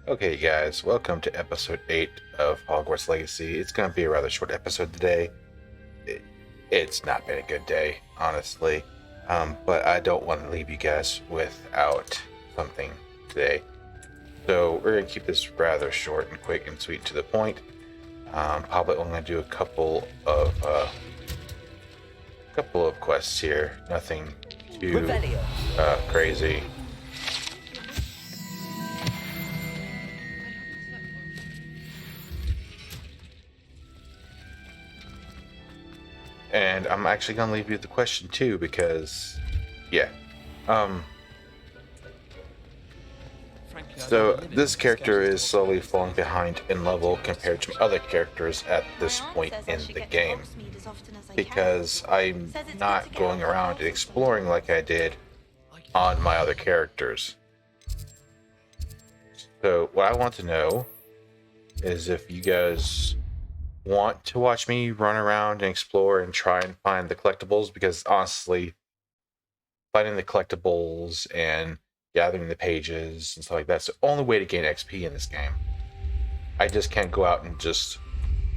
Okay, guys, welcome to episode 8 of Hogwarts Legacy. It's going to be a rather short episode today. It's not been a good day, honestly. But I don't want to leave you guys without something today. So we're going to keep this rather short and quick and sweet to the point. Probably only going to do a couple of quests here. Nothing too crazy. And I'm actually going to leave you with the question too, because, yeah. So this character is slowly falling behind in level compared to other characters at this point in the game, because I'm not going around and exploring like I did on my other characters. So what I want to know is if you guys want to watch me run around and explore and try and find the collectibles, because honestly, finding the collectibles and gathering the pages and stuff like that's the only way to gain XP in this game. I just can't go out and just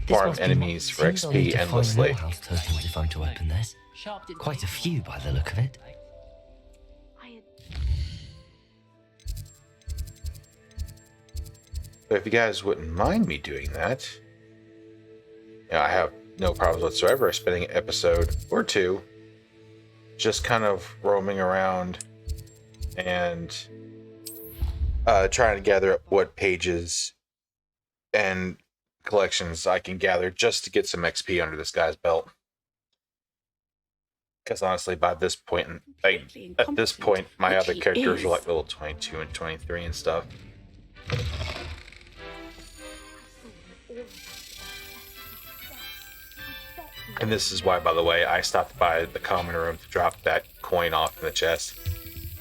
farm enemies for XP endlessly. House tokens if I'm to open this. Quite a few by the look of it. So if you guys wouldn't mind me doing that, I have no problems whatsoever spending an episode or two just kind of roaming around and trying to gather up what pages and collections I can gather just to get some XP under this guy's belt. Because honestly, by this point, at this point, my other characters are like level 22 and 23 and stuff. And this is why, by the way, I stopped by the common room to drop that coin off in the chest.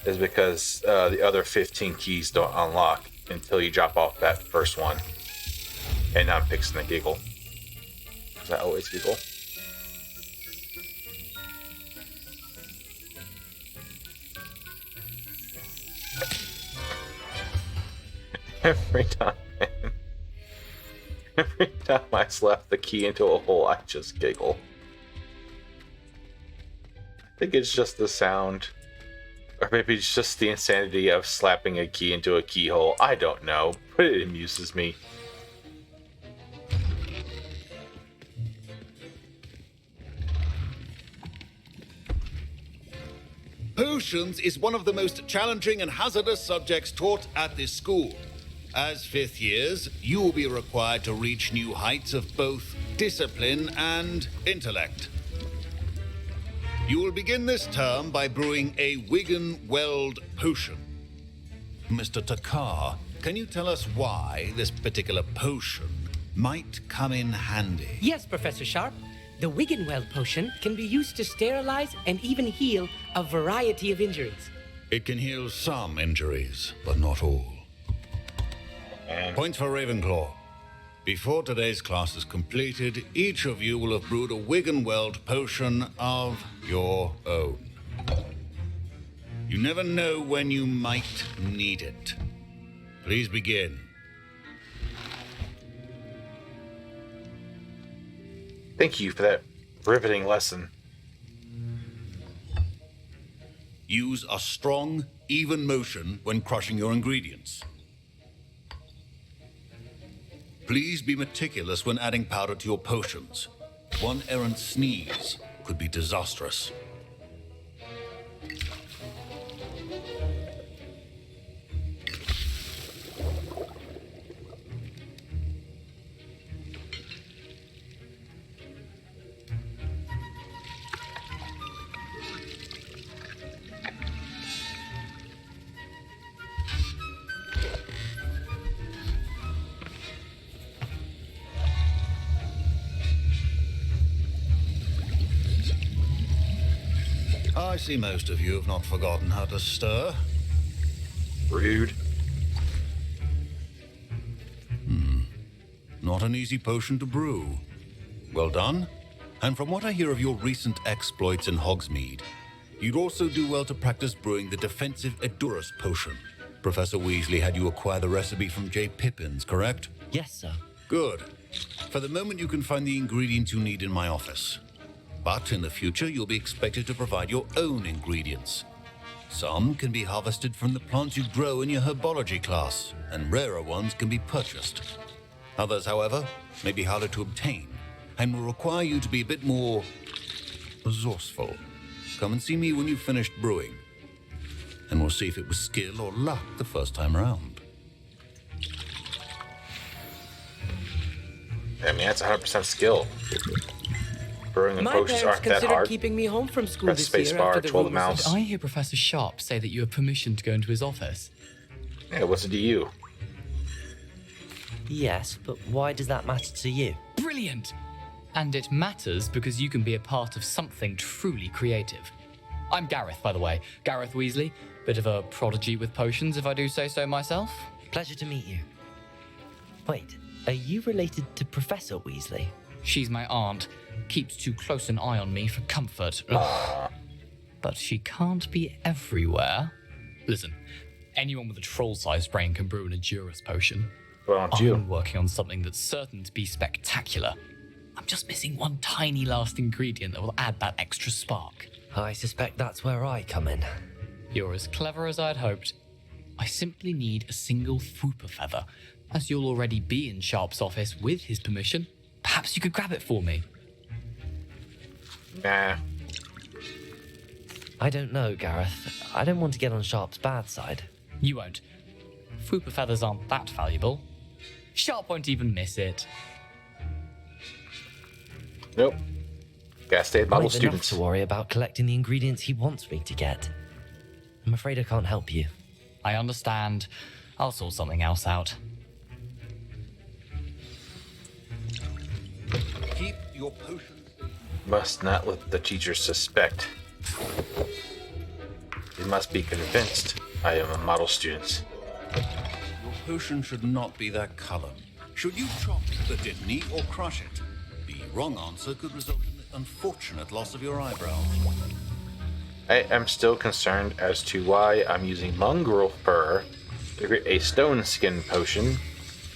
Is because the other 15 keys don't unlock until you drop off that first one. And now I'm fixing the giggle. Because I always giggle. Every time I slap the key into a hole, I just giggle. I think it's just the sound. Or maybe it's just the insanity of slapping a key into a keyhole. I don't know, but it amuses me. Potions is one of the most challenging and hazardous subjects taught at this school. As fifth years, you will be required to reach new heights of both discipline and intellect. You will begin this term by brewing a Wiggenweld potion. Mr. Takar, can you tell us why this particular potion might come in handy? Yes, Professor Sharp. The Wiggenweld potion can be used to sterilize and even heal a variety of injuries. It can heal some injuries, but not all. Point for Ravenclaw. Before today's class is completed, each of you will have brewed a Wiggenweld potion of your own. You never know when you might need it. Please begin. Thank you for that riveting lesson. Use a strong, even motion when crushing your ingredients. Please be meticulous when adding powder to your potions. One errant sneeze could be disastrous. I see most of you have not forgotten how to stir. Rude. Not an easy potion to brew. Well done. And from what I hear of your recent exploits in Hogsmeade, you'd also do well to practice brewing the defensive Edurus potion. Professor Weasley had you acquire the recipe from J. Pippin's, correct? Yes, sir. Good. For the moment, you can find the ingredients you need in my office. But in the future, you'll be expected to provide your own ingredients. Some can be harvested from the plants you grow in your herbology class, and rarer ones can be purchased. Others, however, may be harder to obtain, and will require you to be a bit more resourceful. Come and see me when you've finished brewing, and we'll see if it was skill or luck the first time around. I mean, that's 100% skill. Brewing and My potions parents aren't that considered hard. keeping me home from school Press this space year bar, after the twirl the rumors of- mouse. Did I hear Professor Sharp say that you have permission to go into his office? Yeah, what's it to you? Yes, but why does that matter to you? Brilliant! And it matters because you can be a part of something truly creative. I'm Gareth, by the way. Gareth Weasley. Bit of a prodigy with potions, if I do say so myself. Pleasure to meet you. Wait, are you related to Professor Weasley? She's my aunt. Keeps too close an eye on me for comfort. Ugh. But she can't be everywhere. Listen, anyone with a troll-sized brain can brew an Endurus potion. Well, aren't you? I'm working on something that's certain to be spectacular. I'm just missing one tiny last ingredient that will add that extra spark. I suspect that's where I come in. You're as clever as I'd hoped. I simply need a single Fwooper feather. As you'll already be in Sharp's office with his permission, perhaps you could grab it for me. Nah. I don't know, Gareth. I don't want to get on Sharp's bad side. You won't. Fwooper feathers aren't that valuable. Sharp won't even miss it. Nope. Gotta stay at Bible I've enough students. to worry about collecting the ingredients he wants me to get. I'm afraid I can't help you. I understand. I'll sort something else out. Keep your potions. Must not let the teacher suspect. They must be convinced I am a model student. Your potion should not be that color. Should you chop the Dittany or crush it, the wrong answer could result in the unfortunate loss of your eyebrows. I am still concerned as to why I'm using mongrel fur to create a stone skin potion,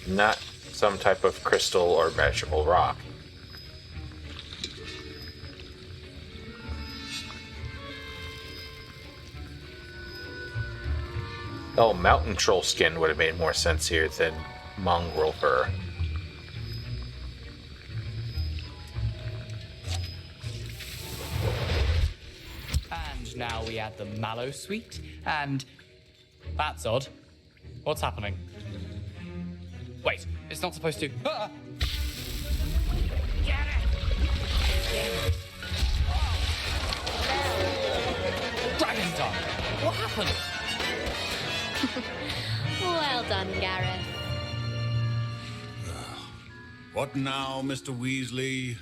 not some type of crystal or magical rock. Oh, mountain troll skin would have made more sense here than mongrel fur. And now we add the mallow sweet, and that's odd. What's happening? Wait, it's not supposed to. Ah! Dragon tongue! What happened? Well done, Gareth. What now, Mr. Weasley?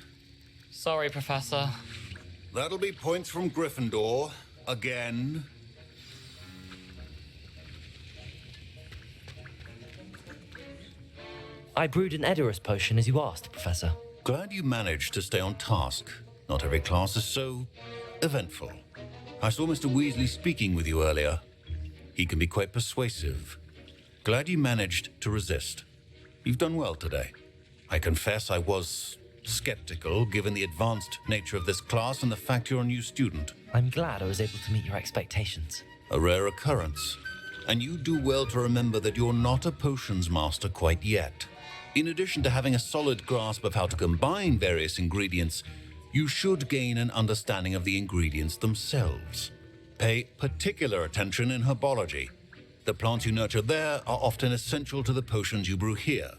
Sorry, Professor. That'll be points from Gryffindor. Again. I brewed an Edurus potion as you asked, Professor. Glad you managed to stay on task. Not every class is so eventful. I saw Mr. Weasley speaking with you earlier. He can be quite persuasive. Glad you managed to resist. You've done well today. I confess I was skeptical given the advanced nature of this class and the fact you're a new student. I'm glad I was able to meet your expectations. A rare occurrence. And you do well to remember that you're not a potions master quite yet. In addition to having a solid grasp of how to combine various ingredients, you should gain an understanding of the ingredients themselves. Pay particular attention in herbology. The plants you nurture there are often essential to the potions you brew here.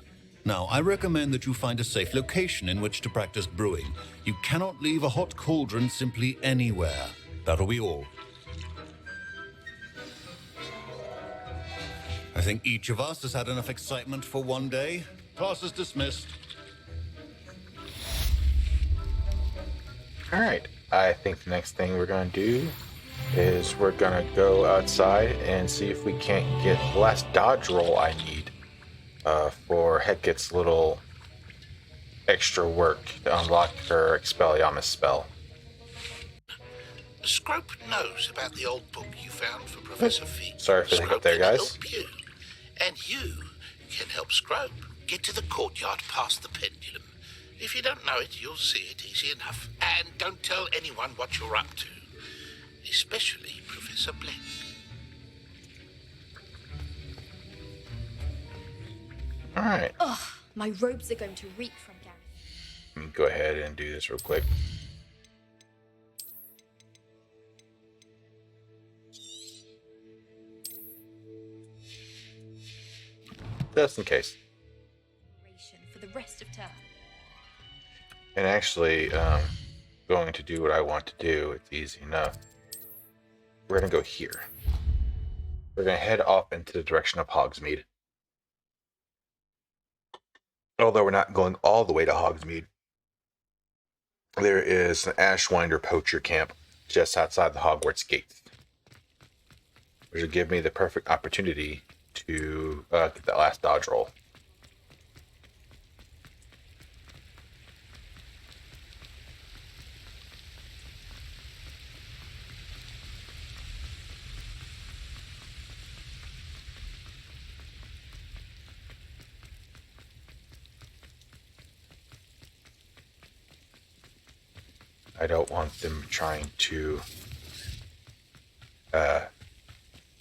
Now, I recommend that you find a safe location in which to practice brewing. You cannot leave a hot cauldron simply anywhere. That'll be all. I think each of us has had enough excitement for one day. Class is dismissed. Alright, I think the next thing we're going to do is we're going to go outside and see if we can't get the last dodge roll I need for Hecate's little extra work to unlock her Expelliarmus spell. Scrope knows about the old book you found for Professor Fig. Sorry for the hiccup there, can guys. help you, and you can help Scrope get to the courtyard past the pendulum. If you don't know it, you'll see it easy enough. And don't tell anyone what you're up to, especially Professor Blank. All right. Ugh, my robes are going to reek from Gareth. Let me go ahead and do this real quick. Just in case. For the rest of term. And actually, going to do what I want to do. It's easy enough. We're going to go here. We're going to head off into the direction of Hogsmeade. Although we're not going all the way to Hogsmeade. There is an Ashwinder poacher camp just outside the Hogwarts gates, which will give me the perfect opportunity to get that last dodge roll. I don't want them trying to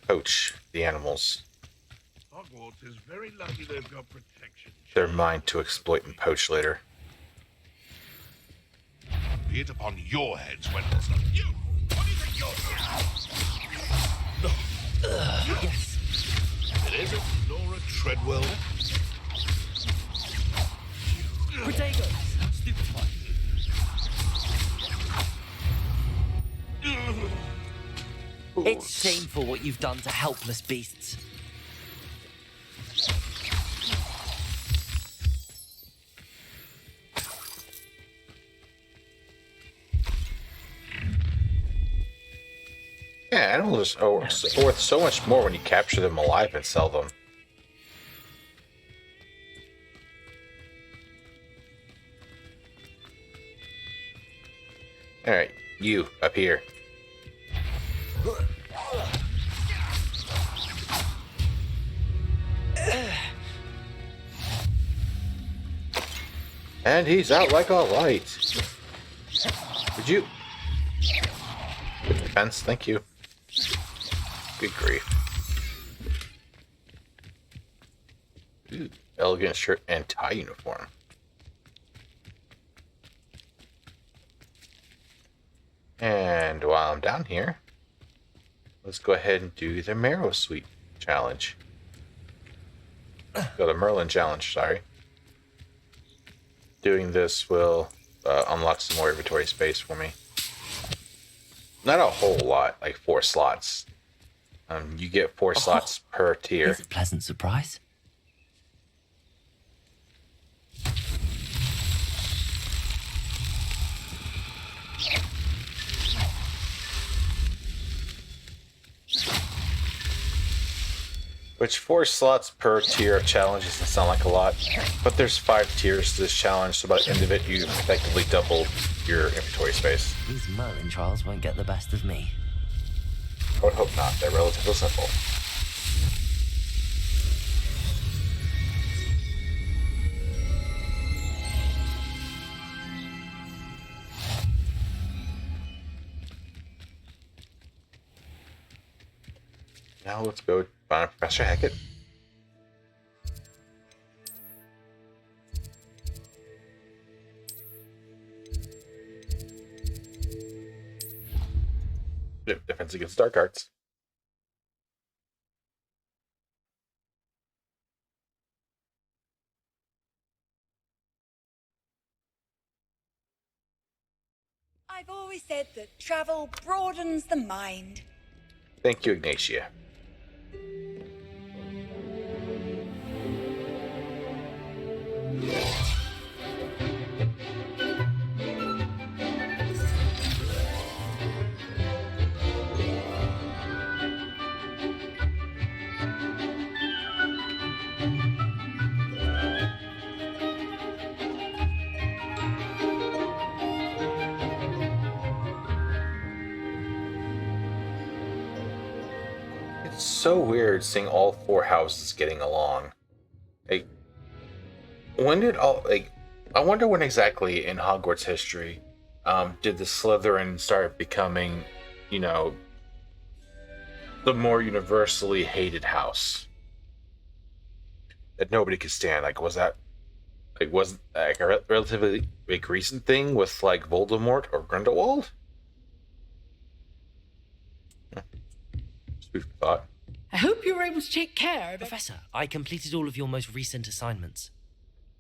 poach the animals. Hogwarts is very lucky they've got protection. They're mine to exploit and poach later. Be it upon your heads, Wendelson. You! What do you think you're doing? Yes. It isn't Laura Treadwell. Protego! Stupefy. It's shameful what you've done to helpless beasts. Yeah, animals are worth so much more when you capture them alive and sell them. Alright, you, up here. And he's out like a light. Would you... Good defense, thank you. Good grief. Ooh, elegant shirt and tie uniform. And while I'm down here, let's go ahead and do the Marrow Sweet challenge. The Merlin challenge, sorry. Doing this will unlock some more inventory space for me. Not a whole lot, like 4 slots. You get 4 slots per tier. Here's a pleasant surprise. Which 4 slots per tier of challenge doesn't sound like a lot, but there's 5 tiers to this challenge, so by the end of it, you effectively double your inventory space. These Merlin trials won't get the best of me. I would hope not. They're relatively simple. Now let's go find Professor Hackett. Defense against dark arts. I've always said that travel broadens the mind. Thank you, Ignatia. so weird seeing all four houses getting along. Like, when did all, like, I wonder when exactly in Hogwarts history did the Slytherin start becoming, you know, the more universally hated house that nobody could stand? Like, was that, like, was like a relatively like recent thing with like Voldemort or Grindelwald? Just food for thought. I hope you were able to take care of it. Professor, I completed all of your most recent assignments.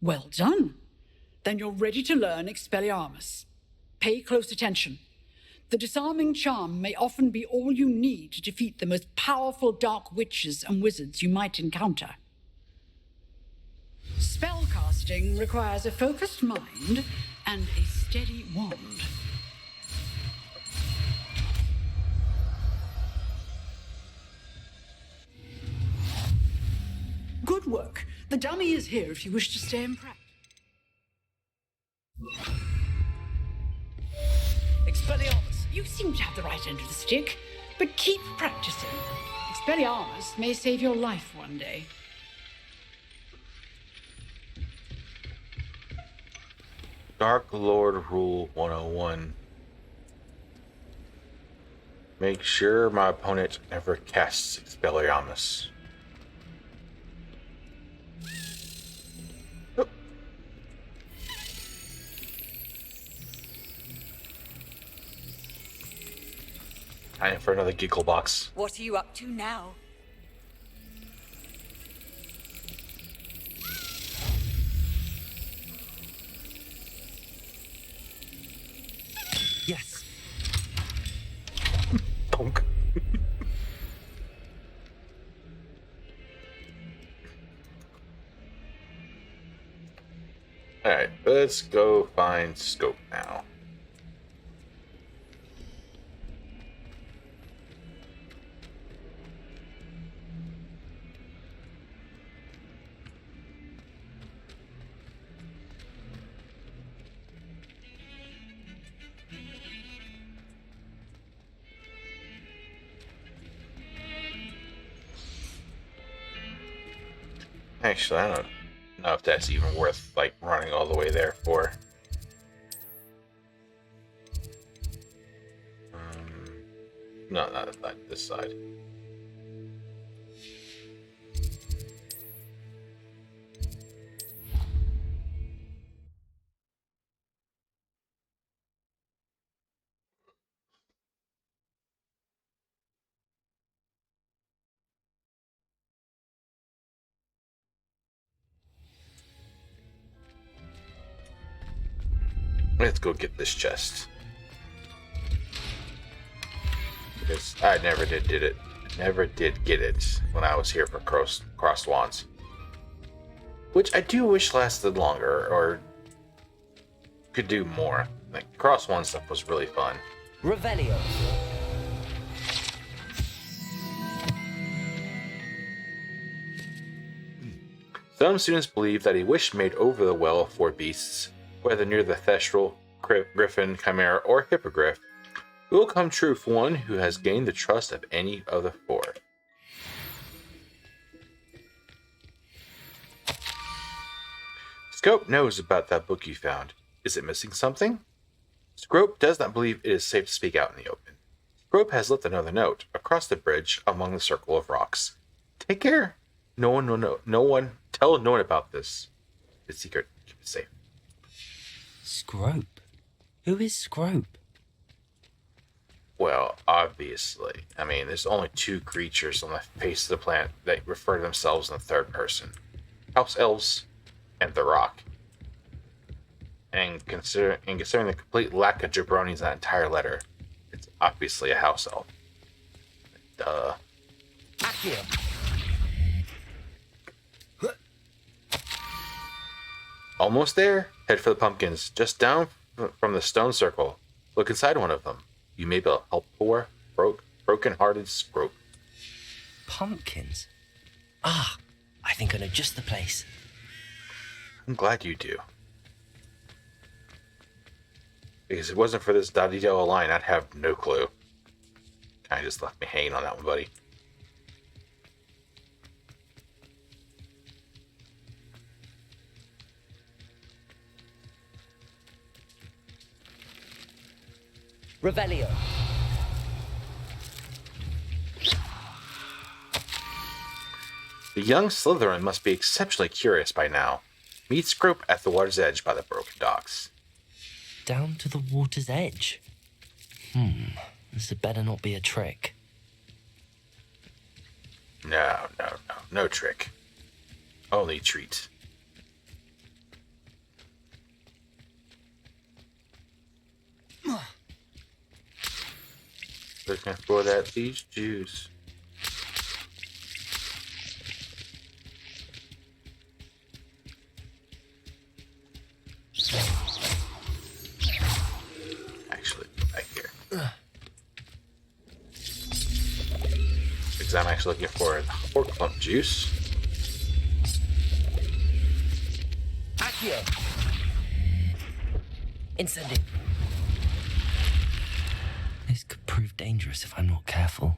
Well done. Then you're ready to learn Expelliarmus. Pay close attention. The disarming charm may often be all you need to defeat the most powerful dark witches and wizards you might encounter. Spellcasting requires a focused mind and a steady wand. Good work. The dummy is here if you wish to stay in practice. Expelliarmus, you seem to have the right end of the stick, but keep practicing. Expelliarmus may save your life one day. Dark Lord Rule 101. Make sure my opponent never casts Expelliarmus. Time for another giggle box. What are you up to now? Yes. Donk. Alright, let's go find Scope now. Actually, I don't know if that's even worth, like, running all the way there for. No, not this side. Let's go get this chest. Because I never did it. Never did get it when I was here for Crossed Wands. Which I do wish lasted longer or could do more. Like, Crossed Wand stuff was really fun. Revelio. Some students believe that a wish made over the well of four beasts, whether near the Thestral, Griffin, Chimera, or Hippogriff, will come true for one who has gained the trust of any of the four. Scope knows about that book you found. Is it missing something? Scope does not believe it is safe to speak out in the open. Scope has left another note across the bridge among the circle of rocks. Take care. Tell no one about this. It's secret. Keep it safe. Scrope? Who is Scrope? Well, obviously. I mean, there's only two creatures on the face of the planet that refer to themselves in the third person. House elves and the rock. And considering the complete lack of jabronis in that entire letter, it's obviously a house elf. Duh. Accio. Almost there. Head for the pumpkins. Just down from the stone circle. Look inside one of them. You may be a poor, broken-hearted Scrope. Pumpkins? Ah, I think I know just the place. I'm glad you do. Because if it wasn't for this Daddy-Della line, I'd have no clue. Kinda just left me hanging on that one, buddy. Revelio. The young Slytherin must be exceptionally curious by now. Meet Scrope at the water's edge by the broken docks. Down to the water's edge. This had better not be a trick. No trick. Only treat. Looking for that leech juice. Actually, back here. Because I'm actually looking for the pork plum juice. Accio. Incendio. This could prove dangerous if I'm not careful.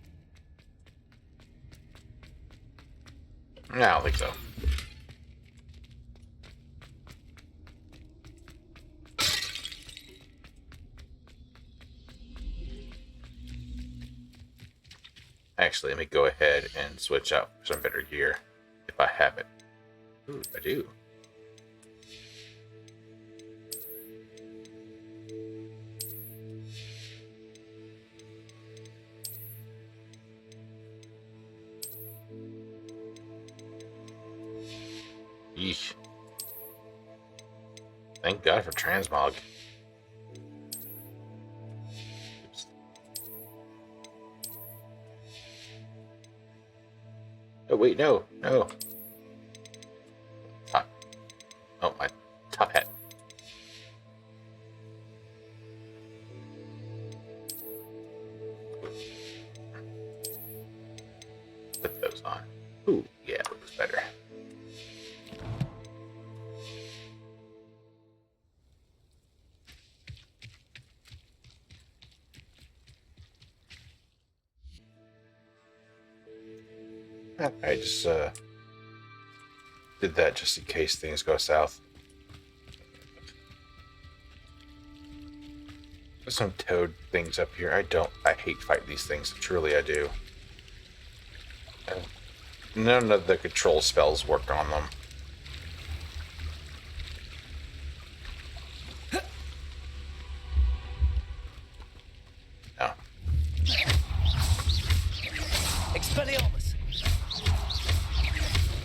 I don't think so. Actually, let me go ahead and switch out for some better gear, if I have it. Ooh, I do. Yeesh. Thank God for transmog. Oops. Oh wait, no. Top. Oh, my top hat. Put those on. Ooh, yeah, it looks better. I just did that just in case things go south. There's some toad things up here. I hate fighting these things. Truly, I do. None of the control spells work on them. No. Expelliarmus.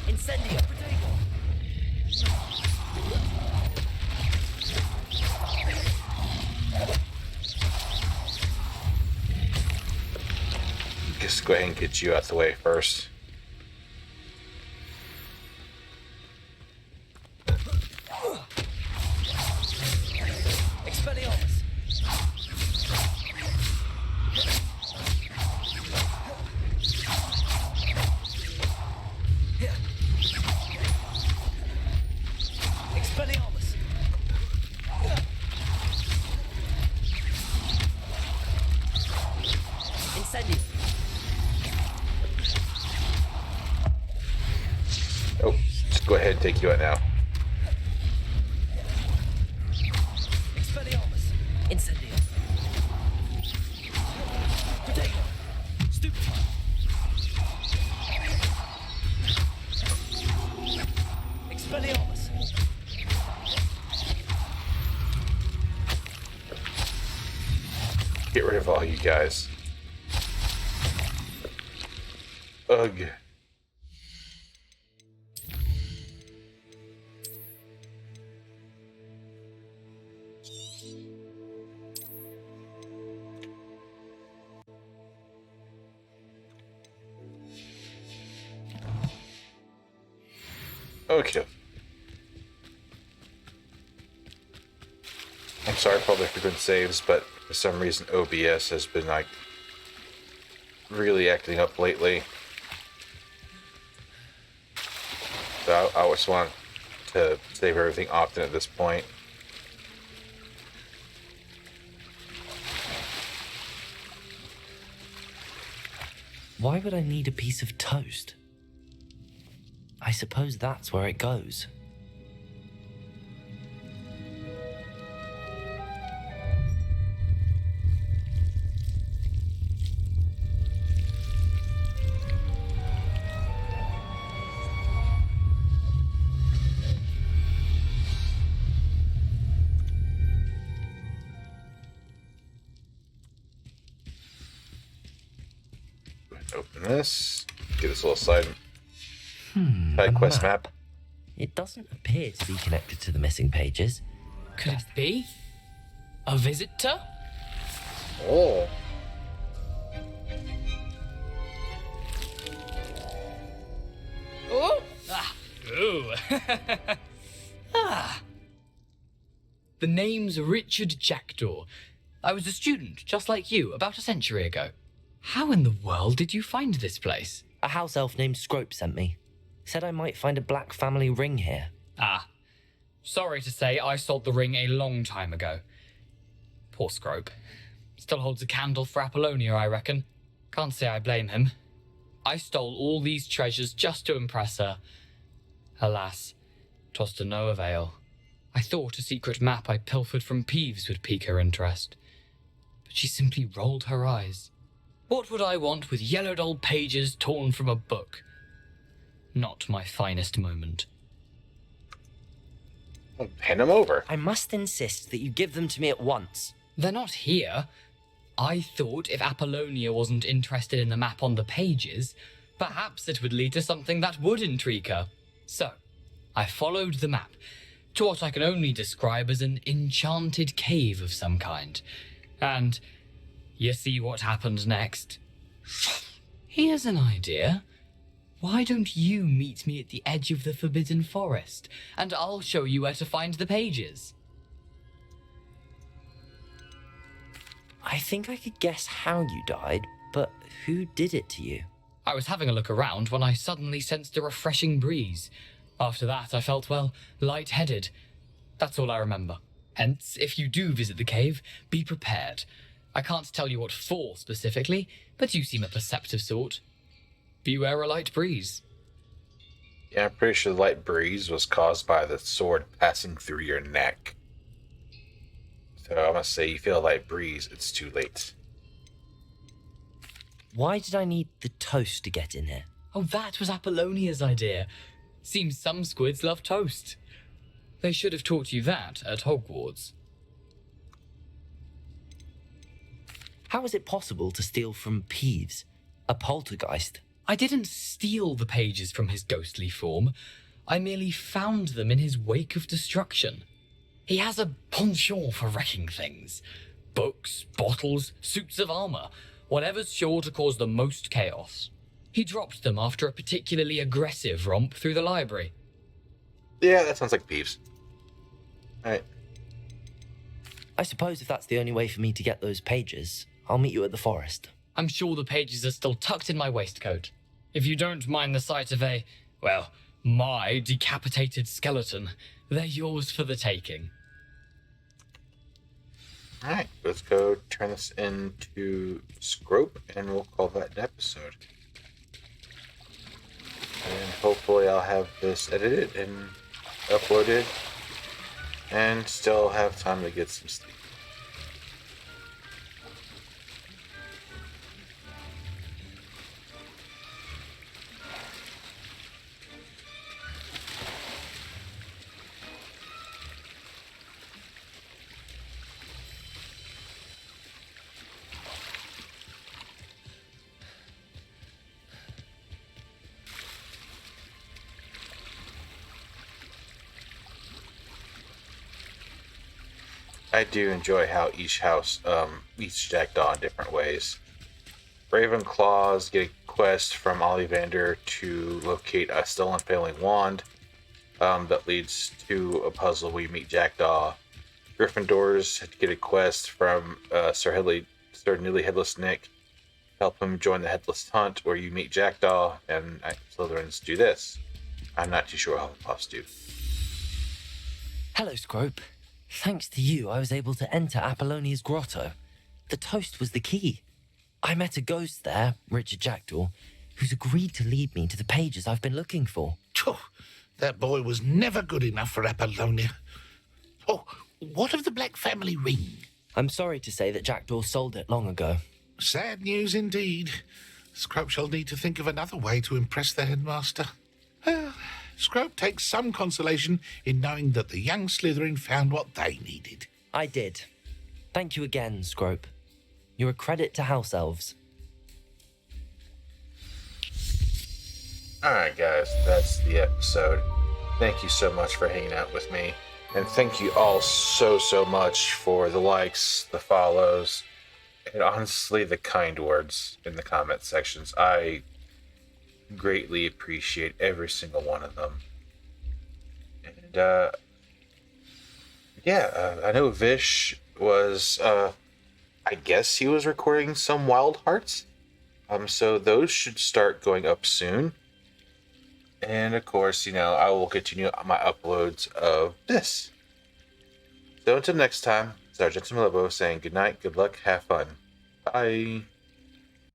Incendio. Just go ahead and get you out the way first. Expelliarmus. Expelliarmus. Incendio. Oh, just go ahead and take you out now. Expelliarmus. Incendio. Protego. Stupefy. Expelliarmus. Get rid of all you guys. Ugh. Okay. I'm sorry probably for good saves, but for some reason OBS has been like really acting up lately. So I just want to save everything often at this point. Why would I need a piece of toast? I suppose that's where it goes. this. Get this little side A quest map. It doesn't appear to be connected to the missing pages. Could it be? A visitor? Oh. Oh! Ooh. The name's Richard Jackdaw. I was a student, just like you, about a century ago. How in the world did you find this place? A house elf named Scrope sent me. Said I might find a black family ring here. Ah. Sorry to say, I sold the ring a long time ago. Poor Scrope. Still holds a candle for Apollonia, I reckon. Can't say I blame him. I stole all these treasures just to impress her. Alas, 'twas to no avail. I thought a secret map I pilfered from Peeves would pique her interest. But she simply rolled her eyes. What would I want with yellowed old pages torn from a book? Not my finest moment. Well, hand them over. I must insist that you give them to me at once. They're not here. I thought if Apollonia wasn't interested in the map on the pages, perhaps it would lead to something that would intrigue her. So, I followed the map to what I can only describe as an enchanted cave of some kind. And you see what happened next? Here's an idea. Why don't you meet me at the edge of the Forbidden Forest, and I'll show you where to find the pages? I think I could guess how you died, but who did it to you? I was having a look around when I suddenly sensed a refreshing breeze. After that, I felt, well, lightheaded. That's all I remember. Hence, if you do visit the cave, be prepared. I can't tell you what for specifically, but you seem a perceptive sort. Beware a light breeze. Yeah, I'm pretty sure the light breeze was caused by the sword passing through your neck. So I'm gonna say you feel a light breeze, it's too late. Why did I need the toast to get in here? Oh, that was Apollonia's idea. Seems some squids love toast. They should have taught you that at Hogwarts. How is it possible to steal from Peeves, a poltergeist? I didn't steal the pages from his ghostly form. I merely found them in his wake of destruction. He has a penchant for wrecking things. Books, bottles, suits of armor, whatever's sure to cause the most chaos. He dropped them after a particularly aggressive romp through the library. Yeah, that sounds like Peeves. Alright. I suppose if that's the only way for me to get those pages, I'll meet you at the forest. I'm sure the pages are still tucked in my waistcoat. If you don't mind the sight of my decapitated skeleton, they're yours for the taking. Alright, let's go turn this into Scrope, and we'll call that an episode. And hopefully I'll have this edited and uploaded, and still have time to get some sleep. I do enjoy how each house meets Jackdaw in different ways. Ravenclaws get a quest from Ollivander to locate a stolen family wand that leads to a puzzle where you meet Jackdaw. Gryffindors get a quest from Sir Nearly Headless Nick, help him join the Headless Hunt, where you meet Jackdaw, and Slytherins do this. I'm not too sure how the Hufflepuffs do. Hello, Scrope. Thanks to you, I was able to enter Apollonia's grotto. The toast was the key. I met a ghost there, Richard Jackdaw, who's agreed to lead me to the pages I've been looking for. Phew, that boy was never good enough for Apollonia. Oh, what of the Black family ring? I'm sorry to say that Jackdaw sold it long ago. Sad news indeed. Scrope shall need to think of another way to impress the headmaster. Well, Scrope takes some consolation in knowing that the young Slytherin found what they needed. I did. Thank you again, Scrope. You're a credit to house elves. Alright, guys, that's the episode. Thank you so much for hanging out with me. And thank you all so much for the likes, the follows, and honestly, the kind words in the comment sections. I greatly appreciate every single one of them. And, I know Vish was, I guess he was recording some Wild Hearts. So those should start going up soon. And of course, I will continue my uploads of this. So until next time, Sergeant Lobo saying good night, good luck, have fun. Bye.